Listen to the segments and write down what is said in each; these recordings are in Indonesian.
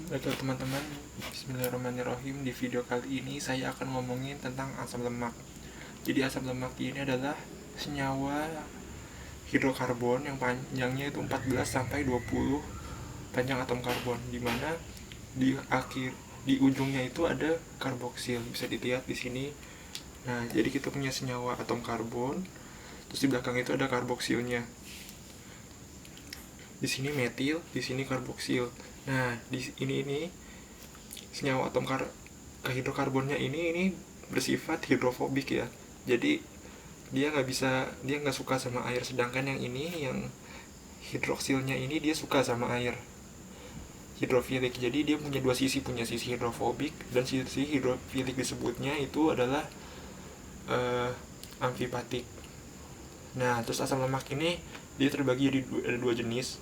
Baiklah teman-teman, bismillahirrahmanirrahim. Di video kali ini saya akan ngomongin tentang asam lemak. Jadi asam lemak ini adalah senyawa hidrokarbon yang panjangnya itu 14 sampai 20 panjang atom karbon, di mana di ujungnya itu ada karboksil, bisa dilihat di sini. Nah, jadi kita punya senyawa atom karbon, terus di belakang itu ada karboksilnya. Di sini metil, di sini karboksil. Nah, di ini senyawa atom hidrokarbonnya ini bersifat hidrofobik ya. Jadi dia nggak suka sama air, sedangkan yang ini yang hidroksilnya ini dia suka sama air, hidrofilik. Jadi dia punya dua sisi, punya sisi hidrofobik dan sisi hidrofilik. Disebutnya itu adalah amfipatik. Nah, terus asam lemak ini dia terbagi jadi ada dua jenis.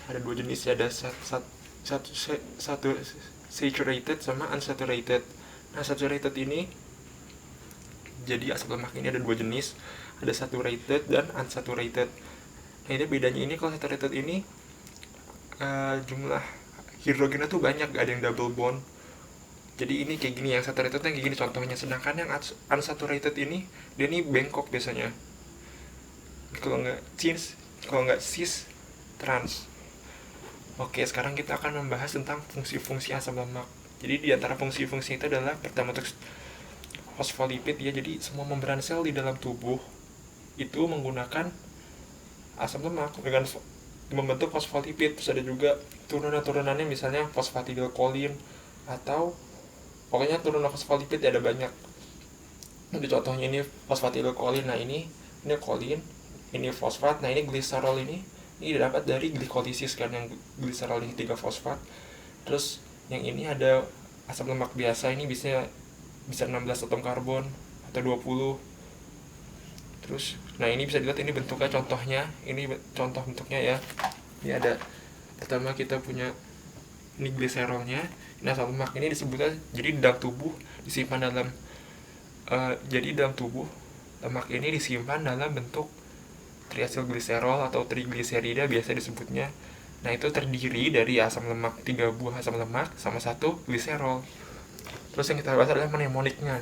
Ada dua jenis, ada satu saturated sama unsaturated. Nah, saturated ini jadi asam lemak ini ada dua jenis, ada saturated dan unsaturated. Nah, ini bedanya ini, kalau saturated ini jumlah hidrogennya tuh banyak, gak ada yang double bond. Jadi ini kayak gini, yang saturated kayak gini contohnya. Sedangkan yang unsaturated ini dia nih bengkok biasanya. Kalau nggak cis trans. Oke, sekarang kita akan membahas tentang fungsi-fungsi asam lemak. Jadi di antara fungsi-fungsi itu adalah pertama untuk fosfolipid ya. Jadi semua membran sel di dalam tubuh itu menggunakan asam lemak dengan membentuk fosfolipid. Terus ada juga turunan-turunannya, misalnya fosfatidilkolin atau pokoknya turunan fosfolipid ada banyak. Jadi contohnya ini fosfatidilkolin. Nah, ini kolin, ini fosfat. Nah, ini gliserol ini didapat dari glikolisis kan, yang gliserol ini 3 fosfat. Terus yang ini ada asam lemak biasa, ini bisa 16 atom karbon atau 20. Terus nah, ini bisa dilihat, ini bentuknya contohnya, ini contoh bentuknya ya. Ini ada, pertama kita punya ini gliserolnya. Nah, asam lemak ini disebutnya, jadi dalam tubuh disimpan dalam lemak ini disimpan dalam bentuk triacylglycerol atau trigliserida biasa disebutnya. Nah, itu terdiri dari asam lemak, 3 buah asam lemak sama 1 gliserol. Terus yang kita bahas adalah mnemoniknya.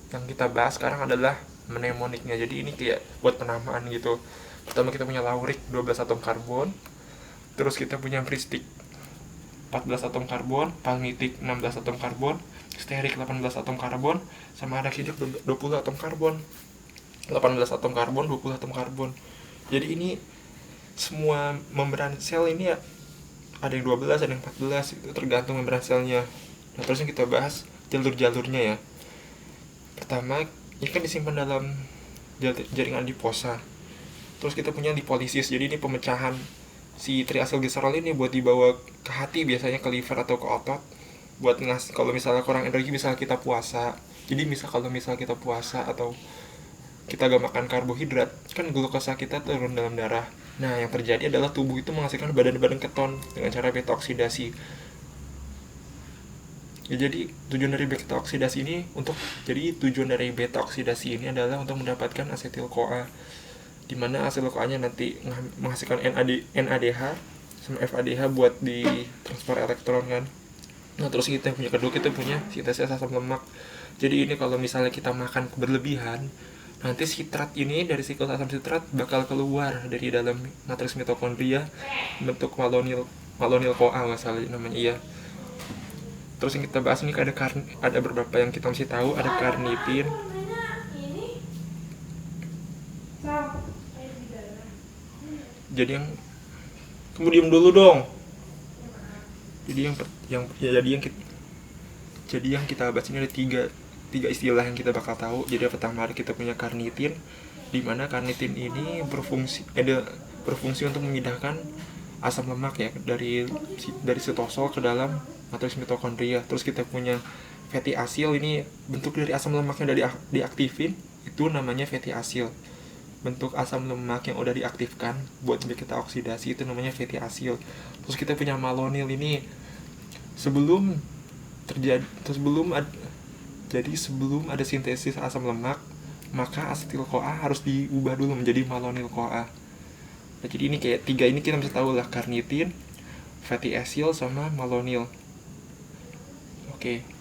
Yang kita bahas sekarang adalah mnemoniknya. Jadi ini kayak buat penamaan gitu. Pertama kita punya laurik 12 atom karbon. Terus kita punya pristik 14 atom karbon, palmitik 16 atom karbon, stearik 18 atom karbon, sama arakidik 20 atom karbon. 18 atom karbon, 20 atom karbon. Jadi ini semua membran sel ini ya, ada yang 12, ada yang 14, itu tergantung membran selnya. Nah, terus yang kita bahas jalur-jalurnya ya. Pertama, ini kan disimpan dalam jaringan adiposa. Terus kita punya lipolisis, jadi ini pemecahan si triacylglycerol ini buat dibawa ke hati, biasanya ke liver atau ke otot, buat kalau misalnya kurang energi, misalnya kita puasa. Jadi kalau misalnya kita puasa atau kita gak makan karbohidrat, kan glukosa kita turun dalam darah. Nah, yang terjadi adalah tubuh itu menghasilkan badan-badan keton dengan cara beta oksidasi. Ya, jadi tujuan dari beta oksidasi ini adalah untuk mendapatkan asetil-CoA, di mana asetil-CoA-nya nanti menghasilkan NADH sama FADH buat di transfer elektron kan. Nah, terus kita punya sintesis asam lemak. Jadi ini kalau misalnya kita makan berlebihan, nanti sitrat ini dari siklus asam sitrat bakal keluar dari dalam matriks mitokondria bentuk malonyl CoA, nggak salah namanya, iya. Terus yang kita bahas ini ada beberapa yang kita mesti tahu. Ada karnitin. Jadi yang kamu diem dulu dong. Jadi yang kita bahas ini ada tiga istilah yang kita bakal tahu. Jadi yang pertama kita punya karnitin, di mana karnitin ini berfungsi untuk memindahkan asam lemak ya dari sitosol ke dalam matriks mitokondria. Terus kita punya fatty acyl, ini bentuk dari asam lemaknya udah diaktifin, itu namanya fatty acyl. Bentuk asam lemak yang udah diaktifkan buat kita oksidasi itu namanya fatty acyl. Terus kita punya malonyl, ini sebelum ada sintesis asam lemak, maka asetil-CoA harus diubah dulu menjadi malonyl-CoA. Nah, jadi ini kayak tiga ini kita bisa tahu lah, karnitin, fatty acyl sama malonyl. Oke.